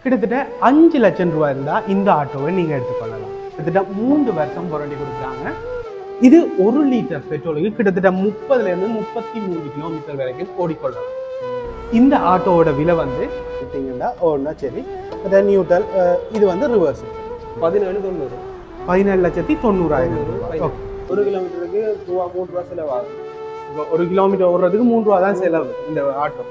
கிட்டத்தட்ட 5,00,000 ரூபாய் இருந்தால் இந்த ஆட்டோவை நீங்கள் எடுத்துக்கொள்ளலாம். கிட்டத்தட்ட 3 வருஷம் வாரண்டி கொடுக்குறாங்க. இது 1 லிட்டர் பெட்ரோலுக்கு கிட்டத்தட்ட 30லேருந்து 33 கிலோமீட்டர் வரைக்கும் ஓடிக்கொள்ளலாம். இந்த ஆட்டோவோட விலை வந்து பார்த்தீங்கன்னா ஒன்றா சரி நியூட்ரல், இது வந்து ரிவர்ஸ் 17,90. 17,90,000 ரூபாய். ஒரு கிலோமீட்டருக்கு ரூபா 3 ரூபா செலவாகும். இப்போ 1 கிலோமீட்டர் ஓடுறதுக்கு 3 ரூபா தான் செலவு இந்த ஆட்டோ.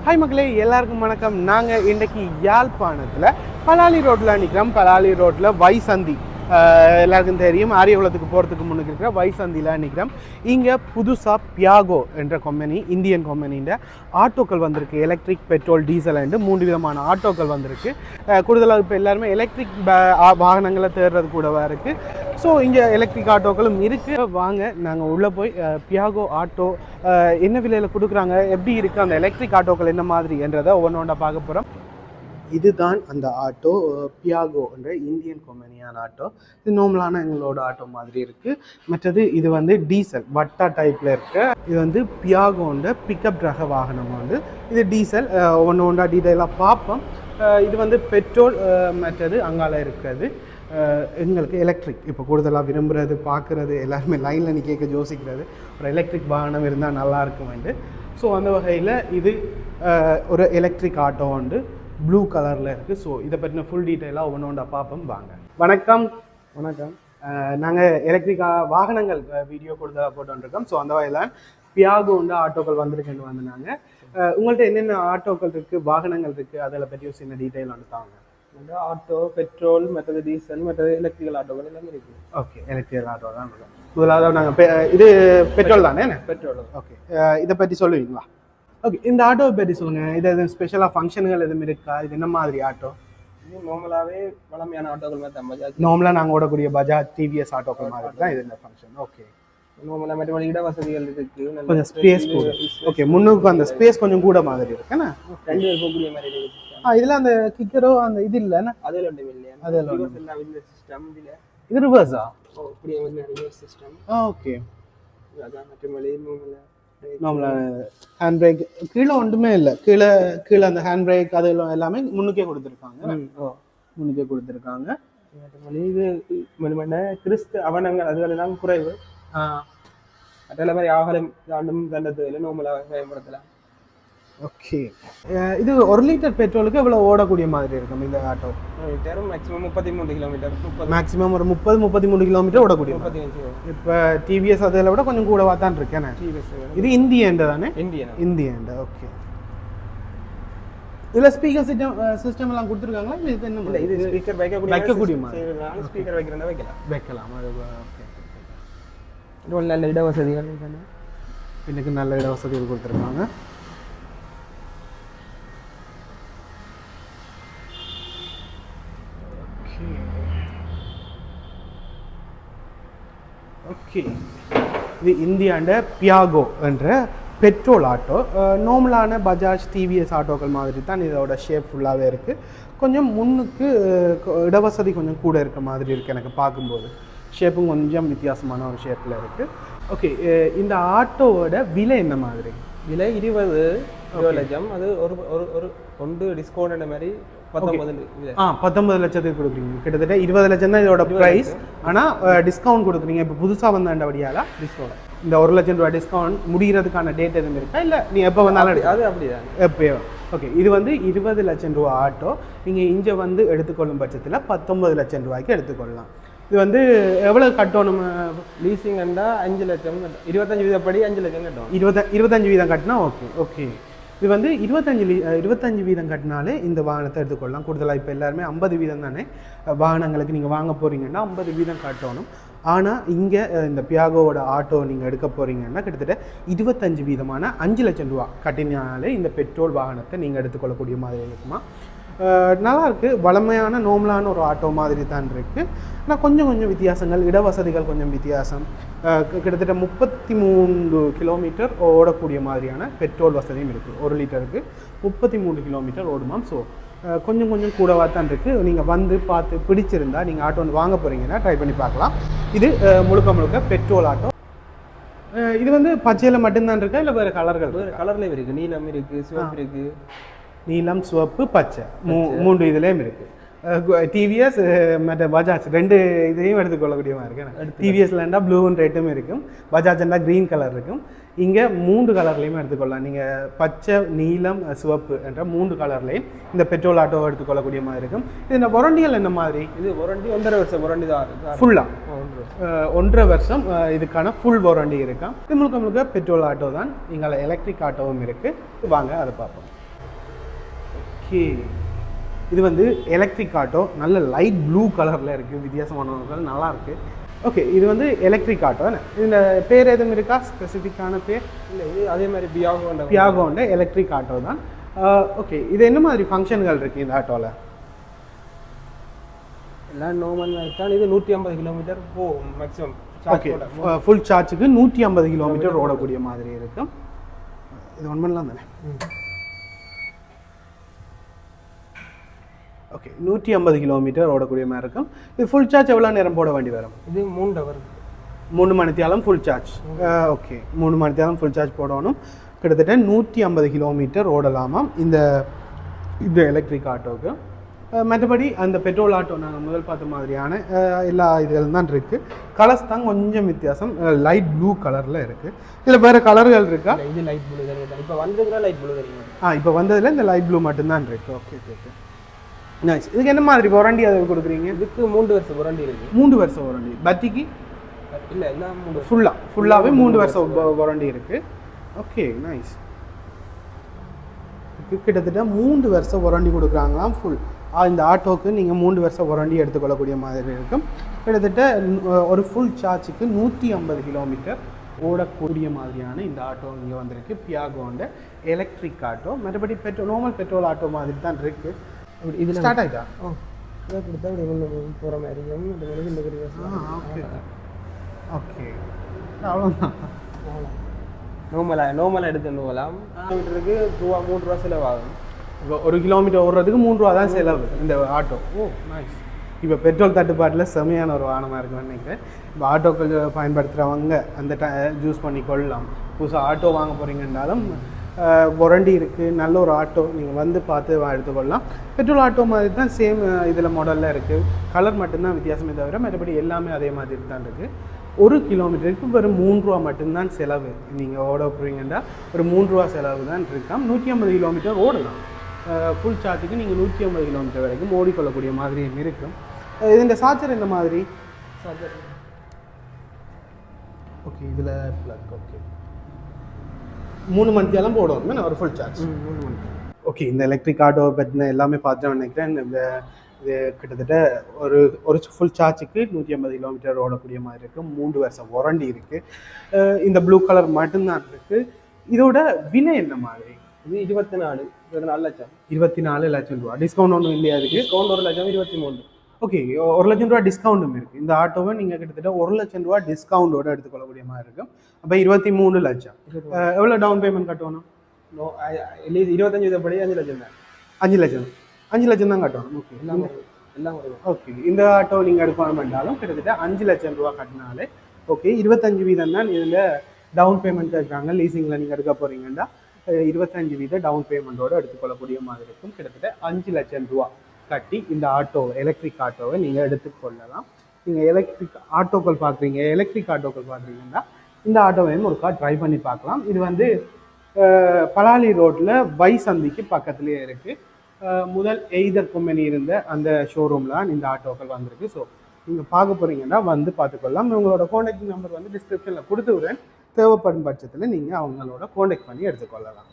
ஹாய் மக்களே, எல்லாருக்கும் வணக்கம். நாங்கள் இன்றைக்கி யாழ்ப்பாணத்தில் பலாலி ரோட்டில் நிற்கிறோம். பலாலி ரோட்டில் வைசந்தி, எல்லாருக்கும் தெரியும், ஆரியகுளத்துக்கு போகிறதுக்கு முன்னுக்கு இருக்கிற வைசந்தியில் நிற்கிறோம். இங்கே புதுசாக பியாகோ என்ற கம்பெனி, இந்தியன் கம்பெனின்ற ஆட்டோக்கள் வந்திருக்கு. எலக்ட்ரிக், பெட்ரோல், டீசல் என்று 3 விதமான ஆட்டோக்கள் வந்திருக்கு. கூடுதலாக இப்போ எல்லாருமே எலக்ட்ரிக் வாகனங்களை தேடுறது கூடவா இருக்குது. ஸோ இங்கே எலக்ட்ரிக் ஆட்டோக்களும் இருக்குது. வாங்க நாங்கள் உள்ளே போய் பியாகோ ஆட்டோ என்ன விலையில் கொடுக்குறாங்க, எப்படி இருக்குது அந்த எலக்ட்ரிக் ஆட்டோக்கள் என்ன மாதிரி என்றதை ஒவ்வொன்றா பார்க்க போகிறோம். இதுதான் அந்த ஆட்டோ, பியாகோ என்ற இந்தியன் கம்பெனியான ஆட்டோ. இது நார்மலான எங்களோட ஆட்டோ மாதிரி இருக்குது. மற்றது இது வந்து டீசல் வட்டா டைப்பில் இருக்குது. இது வந்து பியாகோன்ற பிக்கப் ரக வாகனம் வந்து இது டீசல். ஒன்றா டீட்டெயிலாக பார்ப்போம். இது வந்து பெட்ரோல், மற்றது அங்கால இருக்கிறது எங்களுக்கு எலக்ட்ரிக். இப்போ கூடுதலாக விரும்புகிறது, பார்க்குறது, எல்லாருமே லைனில் நிற்க யோசிக்கிறது ஒரு எலக்ட்ரிக் வாகனம் இருந்தால் நல்லாயிருக்கும் வந்து. ஸோ அந்த வகையில் இது ஒரு எலக்ட்ரிக் ஆட்டோ வந்து ப்ளூ கலரில் இருக்குது. ஸோ இதை பற்றின ஃபுல் டீட்டெயிலாக ஒவ்வொன்றா பார்ப்போம் வாங்க. வணக்கம். வணக்கம். நாங்கள் எலக்ட்ரிக் வாகனங்கள் வீடியோ கொடுத்தா போட்டுருக்கோம். ஸோ அந்த வகையில் பியாகோ வந்து ஆட்டோக்கள் வந்திருக்குன்னு வந்தாங்க. உங்கள்கிட்ட என்னென்ன ஆட்டோக்கள் இருக்குது, வாகனங்கள் இருக்குது, அதில் பற்றி சின்ன டீட்டெயில் வந்துட்டாங்க. ஆட்டோ, பெட்ரோல், மற்றது டீசல், மற்றது எலக்ட்ரிக்கல் ஆட்டோக்கள் எல்லாமே இருக்குது. ஓகே, எலக்ட்ரிக்கல் ஆட்டோ தான் முதலாவது நாங்கள் இது பெட்ரோல் தானே? பெட்ரோல். ஓகே, இதை பற்றி சொல்லுவீங்களா? ஓகே, இந்த ஆட்டோவை பற்றி சொல்லுங்கள். இது எதுவும் ஸ்பெஷலாக ஃபங்க்ஷனுகள் எதுவும் இருக்கா? இது என்ன மாதிரி ஆட்டோ? இது நார்மலாகவே வளமையான ஆட்டோக்கள் மாதிரி தான். பஜாஜ் நார்மலாக நாங்கள் ஓடக்கூடிய பஜாஜ், டிவிஎஸ் ஆட்டோக்கள் மாதிரி தான் இது இந்த ஃபங்க்ஷன். ஓகே, நார்மலாக மற்றபடி இட வசதிகள் இருக்குது. கொஞ்சம் ஸ்பேஸ் கூட. ஓகே, முன்னுக்கு அந்த ஸ்பேஸ் கொஞ்சம் கூட மாதிரி இருக்குண்ணா. 2 பேர் போகக்கூடிய மாதிரி இருக்குது. இதில் அந்த கிக்கரோ அந்த இது இல்லைண்ணா? அதில் ஒன்றும் இல்லையா? அதில் சிஸ்டம் இதில் இது ரிவர்ஸா? இப்படியே ரிவர்ஸ் சிஸ்டம். ஓகே, அதான் மற்றபடி நார்மலாக ஹேண்ட் பிரேக் கீழே ஒன்றுமே இல்லை. கீழே கீழே அந்த ஹேண்ட் பிரேக் அது எல்லாமே முன்னுக்கே கொடுத்துருக்காங்க. முன்னுக்கே கொடுத்துருக்காங்க. இது கிறிஸ்து அவனங்கள் அதுகளெல்லாம் குறைவு. அதெல்லாம் மாதிரி ஆகலம் தாண்டும் தண்டத்தில் நார்மலாக பயன்படுத்தலாம். ஓகே, இது 1 லிட்டர் பெட்ரோலுக்கு இவ்வளோ ஓடக்கூடிய மாதிரி இருக்கும் இந்த ஆட்டோ? Maximum 33 kilometre. மேக்ஸிமம் ஒரு 30-33 கிலோமீட்டர் ஓடக்கூடிய. இப்போ டிவிஎஸ் அதில் விட கொஞ்சம் கூடவா தான் இருக்கேன். இது இந்தியன்டு தானே? இந்தியன்டு. ஓகே, இதில் ஸ்பீக்கர் சிஸ்டம் எல்லாம் கொடுத்துருக்காங்களா? இல்லை இது என்ன? இது ஸ்பீக்கர் வைக்கக்கூடிய மாதிரி. ஸ்பீக்கர் வைக்கிறதா வைக்கலாம். அது ஓகே. இது நல்ல இட வசதிகள் தானே? எனக்கு நல்ல இட வசதிகள் கொடுத்துருக்காங்க. ஓகே, இது இந்தியாண்ட பியாகோ என்ற பெட்ரோல் ஆட்டோ. நார்மலான பஜாஜ், டிவிஎஸ் ஆட்டோக்கள் மாதிரி தான் இதோட ஷேப் ஃபுல்லாகவே இருக்குது. கொஞ்சம் முன்னுக்கு இடவசதி கொஞ்சம் கூட இருக்க மாதிரி இருக்குது எனக்கு பார்க்கும்போது. ஷேப்பும் கொஞ்சம் வித்தியாசமான ஒரு ஷேப்பில் இருக்குது. ஓகே, இந்த ஆட்டோவோட விலை என்ன மாதிரி? விலை 20 லட்சம். அது ஒரு ஒன்று டிஸ்கவுண்ட் மாதிரி 19 லட்சத்துக்கு கொடுக்குறீங்க. கிட்டத்தட்ட 20 லட்சம் தான் இதோட ப்ரைஸ். ஆனால் டிஸ்கவுண்ட் கொடுக்குறீங்க. இப்போ புதுசாக வந்தாண்டபடியால் டிஸ்கவுண்ட். இந்த 1 லட்சம் ரூபாய் டிஸ்கவுண்ட் முடிகிறதுக்கான டேட் எதுவும் இருக்கா? இல்லை நீ எப்போ வந்தாலும் அது அப்படிதான் எப்பயோ? ஓகே, இது வந்து 20 லட்சம் ரூபா ஆட்டோ. நீங்கள் இங்கே வந்து எடுத்துக்கொள்ளும் பட்சத்தில் 19 லட்சம் ரூபாய்க்கு எடுத்துக்கொள்ளலாம். இது வந்து எவ்வளோ கட்டணும்? லீசிங் இருந்தால் 5 லட்சம், 25 வீதப்படி 5 லட்சம் கட்டணும். 25 வீதம் கட்டினா ஓகே. ஓகே, இது வந்து 25 வீதம் கட்டினாலே இந்த வாகனத்தை எடுத்துக்கொள்ளலாம். கூடுதலாக இப்போ எல்லாருமே 50 வீதம் தானே வாகனங்களுக்கு நீங்கள் வாங்க போகிறீங்கன்னா 50 வீதம் கட்டணும். ஆனால் இங்கே இந்த பியாகோவோட ஆட்டோ நீங்கள் எடுக்க போகிறீங்கன்னா கிட்டத்தட்ட 25 வீதமான 5 லட்சம் ரூபா கட்டினாலே இந்த பெட்ரோல் வாகனத்தை நீங்கள் எடுத்துக்கொள்ளக்கூடிய மாதிரி இருக்குமா. நல்லாயிருக்கு. வளமையான நார்மலான ஒரு ஆட்டோ மாதிரி தான் இருக்குது. ஆனால் கொஞ்சம் வித்தியாசங்கள், இடவசதிகள் கொஞ்சம் வித்தியாசம். கிட்டத்தட்ட 33 கிலோமீட்டர் ஓடக்கூடிய மாதிரியான பெட்ரோல் வசதியும் இருக்குது. 1 லிட்டருக்கு 33 கிலோமீட்டர் ஓடுமாம். ஸோ கொஞ்சம் கொஞ்சம் கூடவா தான் இருக்குது. நீங்கள் வந்து பார்த்து பிடிச்சிருந்தா நீங்கள் ஆட்டோ ஒன்று வாங்க போகிறீங்கன்னா ட்ரை பண்ணி பார்க்கலாம். இது முழுக்க முழுக்க பெட்ரோல் ஆட்டோ. இது வந்து பச்சையில் மட்டும்தான் இருக்கா இல்லை வேறு கலர்கள்? வேறு கலர்லேயும் இருக்குது, நீலம் இருக்குது, சிவப்பு இருக்குது. நீலம், சிவப்பு, பச்சை மூன்று இதுலேயும் இருக்குது. டிவிஎஸ் மற்ற பஜாஜ் ரெண்டு இதையும் எடுத்துக்கொள்ளக்கூடியமாக இருக்குது. டிவிஎஸ்லண்டா ப்ளூ அண்ட் ரெட்டும் இருக்கும், பஜாஜ்ண்டா க்ரீன் கலர் இருக்கும். இங்கே 3 கலர்லேயுமே எடுத்துக்கொள்ளலாம். நீங்கள் பச்சை, நீலம், சிவப்பு என்ற 3 கலர்லேயும் இந்த பெட்ரோல் ஆட்டோவை எடுத்துக்கொள்ளக்கூடிய மாதிரி இருக்கும். இது வாரண்டிகள் என்ன மாதிரி? இது வாரண்டி 1.5 வருஷம் வாரண்டி தான் ஃபுல்லாக 1.5 வருஷம் இதுக்கான ஃபுல் வாரண்டி இருக்கும். இது முழுக்க முழுக்க பெட்ரோல் ஆட்டோ தான். இங்கே எலக்ட்ரிக் ஆட்டோவும் இருக்குது. வாங்க அதை பார்ப்போம். ஓகே, இது வந்து எலக்ட்ரிக் ஆட்டோ, நல்ல லைட் ப்ளூ கலரில் இருக்குது, வித்தியாசமானவர்கள் நல்லாயிருக்கு. ஓகே, இது வந்து எலக்ட்ரிக் ஆட்டோ. இந்த பேர் எதுவும் இருக்கா, ஸ்பெசிஃபிக்கான பேர்? இல்லை, இது அதே மாதிரி பியாகோண்ட எலக்ட்ரிக் ஆட்டோ தான். ஓகே, இது என்ன மாதிரி ஃபங்க்ஷன்கள் இருக்குது இந்த ஆட்டோவில்? எல்லாம் நார்மல் தான். இது 150 கிலோமீட்டர் மேக்ஸிமம். ஓகே, ஃபுல் சார்ஜுக்கு 150 கிலோமீட்டர் ஓடக்கூடிய மாதிரி இருக்கும். இது ஒன்றுலாம் தானே? ஓகே, 150 கிலோமீட்டர் ஓடக்கூடிய மாதிரி இருக்கும். இது ஃபுல் சார்ஜ் எவ்வளோ நேரம் போட வேண்டி வரும்? இது 3 ஹவர், 3 மணித்தியாலம் ஃபுல் சார்ஜ். ஓகே, 3 மணித்தியாலம் ஃபுல் சார்ஜ் போடணும். கிட்டத்தட்ட 150 கிலோமீட்டர் ஓடலாமாம் இந்த எலக்ட்ரிக் ஆட்டோவுக்கு. மற்றபடி அந்த பெட்ரோல் ஆட்டோ நாங்கள் முதல் பார்த்த மாதிரியான எல்லா இதுகளும் தான் இருக்குது. கலர்ஸ் தான் கொஞ்சம் வித்தியாசம், லைட் ப்ளூ கலரில் இருக்குது. இதில் வேறு கலர்கள் இருக்கா? இது லைட் ப்ளூ தான். இப்போ வந்ததுல லைட் ப்ளூ தெரியும். இப்போ வந்ததில் இந்த லைட் ப்ளூ மட்டும்தான் இருக்குது. Okay okay, nice. இதுக்கு என்ன மாதிரி வாரண்டி அதை கொடுக்குறீங்க? இதுக்கு 3 வருஷம் வாரண்டி இருக்குது. 3 வருஷம் வாரண்டி. பேட்டரிக்கு இல்லை, எல்லாம் ஃபுல்லாகவே 3 வருஷம் வாரண்டி இருக்குது. Okay, nice. கிட்டத்தட்ட 3 வருஷம் வாரண்டி கொடுக்குறாங்களாம் ஃபுல். இந்த ஆட்டோவுக்கு நீங்கள் 3 வருஷம் வாரண்டி எடுத்துக்கொள்ளக்கூடிய மாதிரி இருக்கும். கிட்டத்தட்ட ஒரு ஃபுல் சார்ஜுக்கு 150 கிலோமீட்டர் ஓடக்கூடிய மாதிரியான இந்த ஆட்டோ இங்கே வந்திருக்கு. பியாகோண்ட எலக்ட்ரிக் ஆட்டோ. மற்றபடி நார்மல் பெட்ரோல் ஆட்டோ மாதிரி தான் இருக்குது. இது ஸ்டார்ட் ஆகிட்டா? இதை கொடுத்தா இப்படி கொண்டு போகிற மாதிரியும் ஓகே ஓகே, அவ்வளோதான். நார்மலாக எடுத்துன்னு போகலாம். கிலோமீட்டருக்கு 3 ரூபா செலவாகும். இப்போ 1 கிலோமீட்டர் ஓடுறதுக்கு 3 ரூபா தான் செலவு இந்த ஆட்டோ. நைஸ். இப்போ பெட்ரோல் தட்டுப்பாட்டில் செமையான ஒரு வாகனமாக இருக்குன்னு நினைக்கிறேன். இப்போ ஆட்டோக்கள் பயன்படுத்துகிறவங்க அந்த யூஸ் பண்ணி கொள்ளலாம். புதுசாக ஆட்டோ வாங்க போகிறீங்கன்னாலும் வாரண்டி இருக்குது, நல்ல ஒரு ஆட்டோ நீங்கள் வந்து பார்த்து எடுத்துக்கொள்ளலாம். பெட்ரோல் ஆட்டோ மாதிரி தான், சேம் இதில் மாடலில் இருக்குது. கலர் மட்டும்தான் வித்தியாசமே தவிர மற்றபடி எல்லாமே அதே மாதிரி தான் இருக்குது. 1 கிலோமீட்டருக்கு வெறும் 3 ரூபா மட்டும்தான் செலவு. நீங்கள் ஓட போகிறீங்கன்னா ஒரு 3 ரூபா செலவு தான் இருக்காம். 150 கிலோமீட்டர் ஓடலாம். ஃபுல் சார்ஜுக்கு நீங்கள் 150 கிலோமீட்டர் வரைக்கும் ஓடிக்கொள்ளக்கூடிய மாதிரியும் இருக்கும். இந்த சார்ஜர் இந்த மாதிரி சார்ஜர். ஓகே, இதில் ப்ளக். ஓகே, 3 மணித்தியாலம் போடுவோம் ஒரு ஃபுல் சார்ஜ். 3 மணி. ஓகே, இந்த எலக்ட்ரிக் ஆட்டோவை பற்றின எல்லாமே பார்த்துட்டு நினைக்கிறேன். இது கிட்டத்தட்ட ஒரு ஃபுல் சார்ஜுக்கு 150 கிலோமீட்டர் ஓடக்கூடிய மாதிரி இருக்கும். 3 வருஷம் வாரண்டி இருக்குது. இந்த ப்ளூ கலர் மட்டும்தான் இருக்குது. இதோட விலை என்ன மாதிரி? இது 24 லட்சம். 24 லட்சம் ரூபா. டிஸ்கவுண்ட் ஒன்றும் இல்லையா? அதுக்கு டிஸ்கவுண்ட் 1 லட்சம் 23. ஓகே, 1 லட்சம் ரூபா டிஸ்கவுண்ட்டும் இருக்குது. இந்த ஆட்டோவை நீங்கள் கிட்டத்தட்ட 1 லட்சம் ரூபா டிஸ்கவுண்டோடு எடுத்துக்கொள்ளக்கூடிய மாதிரி இருக்கும். அப்போ 23 லட்சம். எவ்வளோ டவுன் பேமெண்ட் கட்டணும்? 25 படி 5 லட்சம் தான். 5 லட்சம் 5 லட்சம் தான் கட்டணும். ஓகே, எல்லாம் ஓகே. இந்த ஆட்டோ நீங்கள் எடுக்கணும் பண்ணாலும் கிட்டத்தட்ட 5 லட்சம் ரூபா கட்டினாலே ஓகே. 25% தான் இதில் டவுன் பேமெண்ட் கேட்குறாங்க. லீசிங்கில் நீங்கள் எடுக்க போகிறீங்கன்னா 25% டவுன் பேமெண்ட்டோடு எடுத்துக்கொள்ளக்கூடிய மாதிரி இருக்கும். கிட்டத்தட்ட 5 லட்சம் ரூபா கட்டி இந்த ஆட்டோவை, எலக்ட்ரிக் ஆட்டோவை நீங்கள் எடுத்துக்கொள்ளலாம். நீங்கள் எலக்ட்ரிக் ஆட்டோக்கள் பார்க்குறீங்கன்னா இந்த ஆட்டோவையும் ஒரு கார் ட்ரை பண்ணி பார்க்கலாம். இது வந்து பலாலி ரோட்டில் வைசந்திக்கு பக்கத்துலேயே இருக்குது. முதல் எய்தர் கம்பெனி இருந்த அந்த ஷோரூமில் இந்த ஆட்டோக்கள் வந்திருக்கு. ஸோ நீங்கள் பார்க்க போகிறீங்கன்னா வந்து பார்த்துக்கொள்ளலாம். உங்களோட காண்டாக்ட் நம்பர் வந்து டிஸ்கிரிப்ஷனில் கொடுத்து விடுறேன். தேவைப்படும் பட்சத்தில் நீங்கள் அவங்களோட காண்டாக்ட் பண்ணி எடுத்துக்கொள்ளலாம்.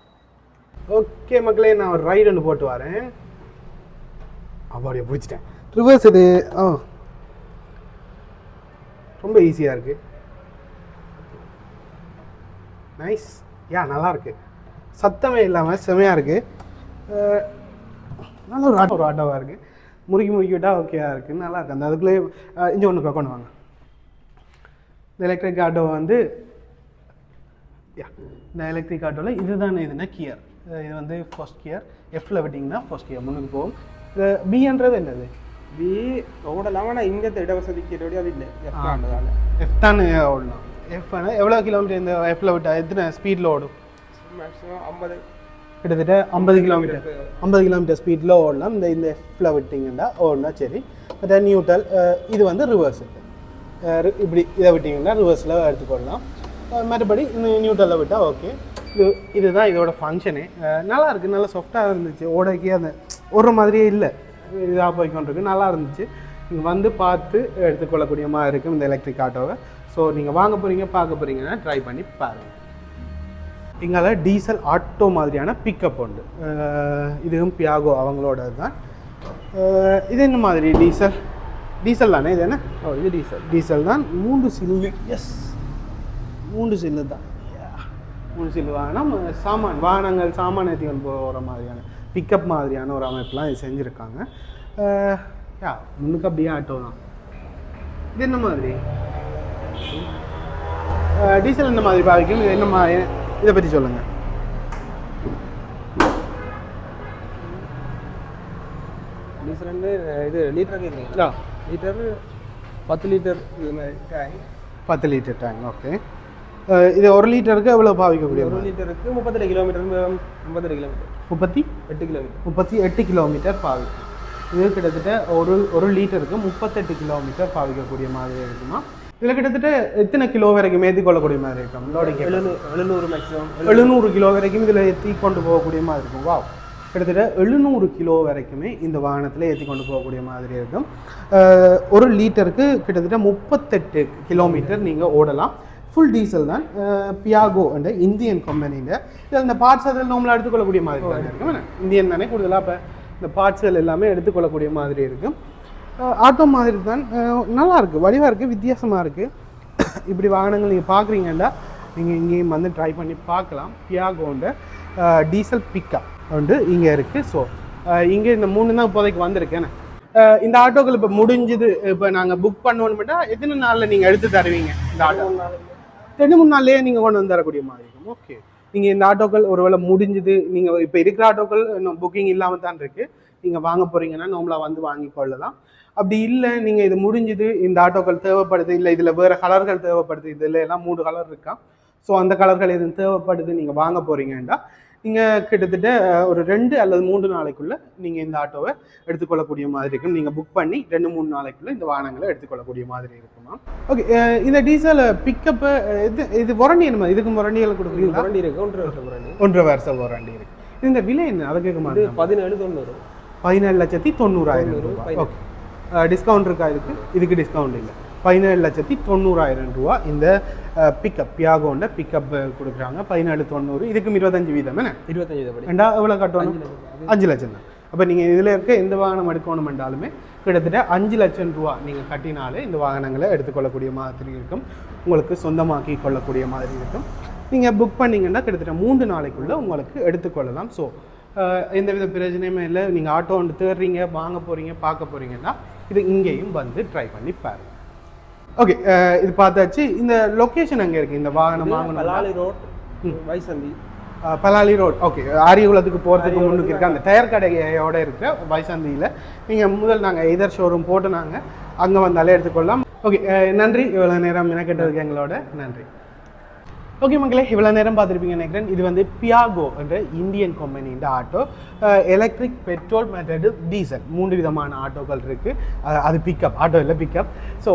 ஓகே மக்களே, நான் ஒரு ரைடு ஒன்று போட்டு வரேன். அப்படியே பிடிச்சிட்டேன். ரிவர்ஸ் இது ரொம்ப ஈஸியாக இருக்குது. நைஸ். நல்லாயிருக்கு. சத்தமே இல்லாமல் செமையாக இருக்குது. நல்ல ஒரு ஆட்டோவாக இருக்குது. முறுக்கி விட்டால் ஓகேவாக இருக்குது. நல்லா இருக்குது. அந்த அதுக்குள்ளேயே இங்கே ஒன்று கொண்டு வாங்க. இந்த எலக்ட்ரிக் ஆட்டோ வந்து இந்த எலக்ட்ரிக் ஆட்டோவில் இதுதானே கியர் இது வந்து ஃபர்ஸ்ட் கியர். எஃப்ல விட்டிங்கன்னா ஃபர்ஸ்ட் கியர் முன்னுக்கு போகும். பின்றது என்னது? பி ஓடலாம், ஆனால் இங்கே இட வசதிக்கு அது இல்லை. எஃப் தான் ஓடலாம். எஃப் எவ்வளோ கிலோமீட்டர் இந்த எஃப்ல விட்டா எத்தனை ஸ்பீடில் ஓடும்? மேக்ஸிமம் 50, கிட்டத்தட்ட 50 கிலோமீட்டர் 50 கிலோமீட்டர் ஸ்பீடில் ஓடலாம். இந்த எஃப்ல விட்டிங்கன்னா ஓடனா சரி. பட் நியூட்ரல் இது வந்து ரிவர்ஸ். இப்படி இதை விட்டிங்கன்னா ரிவர்ஸில் எடுத்துக்கொள்ளலாம். மற்றபடி நியூட்ரலில் விட்டால் ஓகே. இதுதான் இதோட ஃபங்க்ஷனே. நல்லா இருக்குது, நல்லா சாஃப்டாக இருந்துச்சு. ஓடக்கே அந்த ஒரு மாதிரியே இல்லை, இதாக போய்க்கொண்டிருக்கு. நல்லா இருந்துச்சு. நீங்கள் வந்து பார்த்து எடுத்துக்கொள்ளக்கூடிய மாதிரி இருக்கும் இந்த எலக்ட்ரிக் ஆட்டோவை. ஸோ நீங்கள் வாங்க போகிறீங்க, பார்க்க போகிறீங்கன்னா ட்ரை பண்ணி பாருங்கள். இங்கால டீசல் ஆட்டோ மாதிரியான பிக்கப் உண்டு. இதுவும் பியாகோ அவங்களோட தான். இது என்ன மாதிரி டீசல் தானே இது? என்ன இது டீசல் தான். 3 சில்லு. எஸ், 3 சில்லு தான். 3 சில்லு வாகனம். வாகனங்கள் சாமான் ஏற்றி கொண்டு போகிற மாதிரியான பிக்கப் மாதிரியான ஒரு அமைப்புலாம் இது செஞ்சுருக்காங்க. முன்னுக்கு அப்படியே ஆட்டோ தான். இது என்ன மாதிரி டீசல் என்ன மாதிரி பாதிக்கும்? இது என்ன மாதிரி, இதை பற்றி சொல்லுங்கள். டீசல் வந்து இது லிட்டர் கேட்குறீங்களா? லிட்டர் 10 லிட்டர் இது மாதிரி டேங்க். 10 litre tank. ஓகே. இது 1 லிட்டருக்கு எவ்வளோ பாவிக்கக்கூடிய? 1 லிட்டருக்கு 38 கிலோமீட்டர். 38 கிலோமீட்டர் 38 கிலோமீட்டர் பாவிக்கும். இது கிட்டத்தட்ட ஒரு லிட்டருக்கு 38 கிலோமீட்டர் பாவிக்கக்கூடிய மாதிரி இருக்குமா? இதில் கிட்டத்தட்ட எத்தனை கிலோ வரைக்கும் ஏற்றி கொள்ளக்கூடிய மாதிரி இருக்கும்? 700 மேக்ஸிமம் 700 கிலோ வரைக்கும் இதில் ஏற்றி கொண்டு போகக்கூடிய மாதிரி இருக்கும். வா, கிட்டத்தட்ட 700 கிலோ வரைக்குமே இந்த வாகனத்தில் ஏற்றி கொண்டு போகக்கூடிய மாதிரி இருக்கும். 1 லிட்டருக்கு கிட்டத்தட்ட 38 கிலோமீட்டர் நீங்கள் ஓடலாம். ஃபுல் டீசல் தான். பியாகோ என்ற இந்தியன் கம்பெனியில் இதில் இந்த பார்ட்ஸ் அதில் நம்மளாக எடுத்துக்கொள்ளக்கூடிய மாதிரி தான் இருக்கும். இந்தியன் தானே கூடுதலாக. இப்போ இந்த பார்ட்ஸ்கள் எல்லாமே எடுத்துக்கொள்ளக்கூடிய மாதிரி இருக்கும். ஆட்டோ மாதிரி தான். நல்லா இருக்குது, வடிவாக இருக்குது, வித்தியாசமாக இருக்குது. இப்படி வாகனங்கள் நீங்கள் பார்க்குறீங்கன்னா நீங்கள் இங்கேயும் வந்து ட்ரை பண்ணி பார்க்கலாம். பியாகோன்ற டீசல் பிக்கப் வந்து இங்கே இருக்குது. ஸோ இங்கே இந்த 3 தான் இப்போதைக்கு வந்திருக்கேன். இந்த ஆட்டோக்கள் இப்போ முடிஞ்சுது. இப்போ நாங்கள் புக் பண்ணணும்னா எத்தனை நாளில் நீங்கள் எடுத்து தருவீங்க? இந்த ஆட்டோ 2-3 நாள்லேயே நீங்கள் கொண்டு வந்து தரக்கூடிய மாதிரி இருக்கும். ஓகே. நீங்கள் இந்த ஆட்டோக்கள் ஒருவேளை முடிஞ்சுது, நீங்கள் இப்போ இருக்கிற ஆட்டோக்கள் இன்னும் புக்கிங் இல்லாமல் தான் இருக்குது. நீங்கள் வாங்க போகிறீங்கன்னா நார்மலாக வந்து வாங்கி கொள்ளலாம். அப்படி இல்லை, நீங்கள் இது முடிஞ்சுது, இந்த ஆட்டோக்கள் தேவைப்படுது, இல்லை இதில் வேறு கலர்கள் தேவைப்படுது, இதில் எல்லாம் 3 கலர் இருக்கா, ஸோ அந்த கலர்கள் எதுவும் தேவைப்படுது, நீங்கள் வாங்க போகிறீங்கன்னா நீங்கள் கிட்டத்தட்ட ஒரு 2 அல்லது 3 நாளைக்குள்ளே நீங்கள் இந்த ஆட்டோவை எடுத்துக்கொள்ளக்கூடிய மாதிரி இருக்கும். நீங்கள் புக் பண்ணி 2-3 நாளைக்குள்ளே இந்த வாகனங்களை எடுத்துக்கொள்ளக்கூடிய மாதிரி இருக்குமா? ஓகே. இந்த டீசல் பிக்கப்பு இது வாரண்டி என்ன? இதுக்கு வாரண்டிகள் கொடுக்குறீங்க? வாரண்டி இருக்குது, 1.5 வருஷம் வாரண்டி இருக்குது. இந்த விலை என்ன அதை கேட்க மாட்டேன். 17,90,000. 17,90,000 ரூபாய். ஓகே. டிஸ்கவுண்ட் இருக்கா இதுக்கு? இதுக்கு டிஸ்கவுண்ட் இல்லை. 17,90,000 ரூபா இந்த பிக்கப் பியாகோண்ட பிக்கப் கொடுக்குறாங்க. 17,90,000. இதுக்கும் 25% என்ன? 25%. ரெண்டா எவ்வளோ கட்டணும்? 5 லட்சம் தான். அப்போ நீங்கள் இதில் இருக்க எந்த வாகனம் எடுக்கணும் என்றாலுமே கிட்டத்தட்ட 5 லட்சம் ரூபா நீங்கள் கட்டினாலே இந்த வாகனங்களை எடுத்துக்கொள்ளக்கூடிய மாதிரி இருக்கும். உங்களுக்கு சொந்தமாக்கி கொள்ளக்கூடிய மாதிரி இருக்கும். நீங்கள் புக் பண்ணிங்கன்னா கிட்டத்தட்ட 3 நாளைக்குள்ளே உங்களுக்கு எடுத்துக்கொள்ளலாம். ஸோ எந்தவித பிரச்சனையுமே இல்லை. நீங்கள் ஆட்டோ ஒன்று தேடுறீங்க, வாங்க போகிறீங்க, பார்க்க போகிறீங்கன்னா இது இங்கேயும் வந்து ட்ரை பண்ணி பாருங்க. ஓகே. இது பார்த்தாச்சு. இந்த லொக்கேஷன் அங்கே இருக்குது இந்த வாகனம் வாங்கணும்? பலாலி ரோட், வைசந்தி. பலாலி ரோட். ஓகே. ஆரியகுளத்துக்கு போகிறதுக்கு முன்னுக்கு இருக்க அந்த டயர் கடையோட இருக்கிற வைசந்தியில் நீங்கள் முதல் நாங்கள் எதர் ஷோரூம் போட்டு நாங்கள் அங்கே வந்தாலே எடுத்துக்கொள்ளலாம். ஓகே. நன்றி. இவ்வளோ நேரம் மெனக்கெட்டதுக்கு எங்களோட நன்றி. ஓகே மக்களே, இவ்வளோ நேரம் பார்த்துருப்பீங்க நினைக்கிறேன். இது வந்து பியாகோ என்ற இந்தியன் கம்பெனி இந்த ஆட்டோ. எலக்ட்ரிக், பெட்ரோல் மற்றும் டீசல் 3 விதமான ஆட்டோக்கள் இருக்குது. அது பிக்கப் ஆட்டோ இல்லை, பிக்கப். ஸோ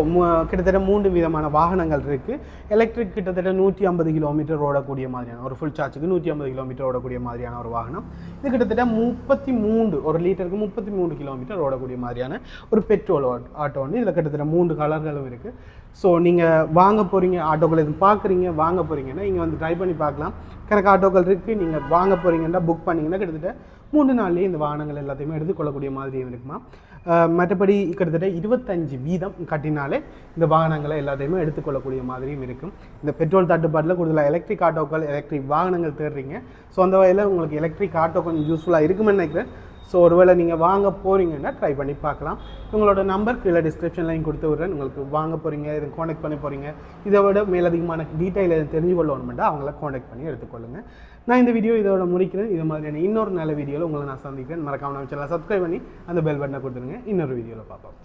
கிட்டத்தட்ட 3 விதமான வாகனங்கள் இருக்குது. எலக்ட்ரிக் கிட்டத்தட்ட 150 கிலோமீட்டர் ஓடக்கூடிய மாதிரியான ஒரு ஃபுல் சார்ஜுக்கு 150 கிலோமீட்டர் ஓடக்கூடிய மாதிரியான ஒரு வாகனம். இது கிட்டத்தட்ட 33 1 லிட்டருக்கு 33 கிலோமீட்டர் ஓடக்கூடிய மாதிரியான ஒரு பெட்ரோல் ஆட்டோ ஒன்று. இதில் கிட்டத்தட்ட 3 கலர்களும் இருக்குது. ஸோ நீங்கள் வாங்க போகிறீங்க, ஆட்டோக்கள் எதுவும் பார்க்குறீங்க, வாங்க போகிறீங்கன்னா இங்கே வந்து ட்ரை பண்ணி பார்க்கலாம். கணக்கு ஆட்டோக்கள் இருக்குது. நீங்கள் வாங்க போகிறீங்கன்னா புக் பண்ணிங்கன்னா கிட்டத்தட்ட 3 நாள்லேயே இந்த வாகனங்கள் எல்லாத்தையுமே எடுத்துக்கொள்ளக்கூடிய மாதிரி இருக்குமா. மற்றபடி கிட்டத்தட்ட 25% கட்டினாலே இந்த வாகனங்களை எல்லாத்தையுமே எடுத்துக்கொள்ளக்கூடிய மாதிரியும் இருக்கும். இந்த பெட்ரோல் தட்டுப்பாட்டில் கூடுதலாக எலக்ட்ரிக் ஆட்டோக்கள், எலக்ட்ரிக் வாகனங்கள் தேடுறீங்க. ஸோ அந்த வகையில் உங்களுக்கு எலக்ட்ரிக் ஆட்டோ கொஞ்சம் யூஸ்ஃபுல்லாக இருக்குமென்னு நினைக்கிறேன். ஸோ ஒருவேளை நீங்கள் வாங்க போகிறீங்கன்னா ட்ரை பண்ணி பார்க்கலாம். உங்களோட நம்பர் கீழே டிஸ்கிரிப்ஷன்லையும் கொடுத்து விட்றேன். உங்களுக்கு வாங்க போகிறீங்க, இது காண்டாக்ட் பண்ணி போகிறீங்க, இதை விட மேலதிகமான டீட்டெயில் எதுவும் தெரிஞ்சு கொள்ளணுமெண்டா அவங்கள காண்டாக்ட் பண்ணி எடுத்துக்கொள்ளுங்கள். நான் இந்த வீடியோ இதோட முடிக்கிறேன். இது மாதிரியான இன்னொரு நல்ல வீடியோவில் உங்களை நான் சந்திக்கிறேன். மறக்காம நம்ம சேனலை சப்ஸ்கிரைப் பண்ணி அந்த பெல் பட்டனை கொடுத்துருங்க. இன்னொரு வீடியோவில் பார்ப்போம்.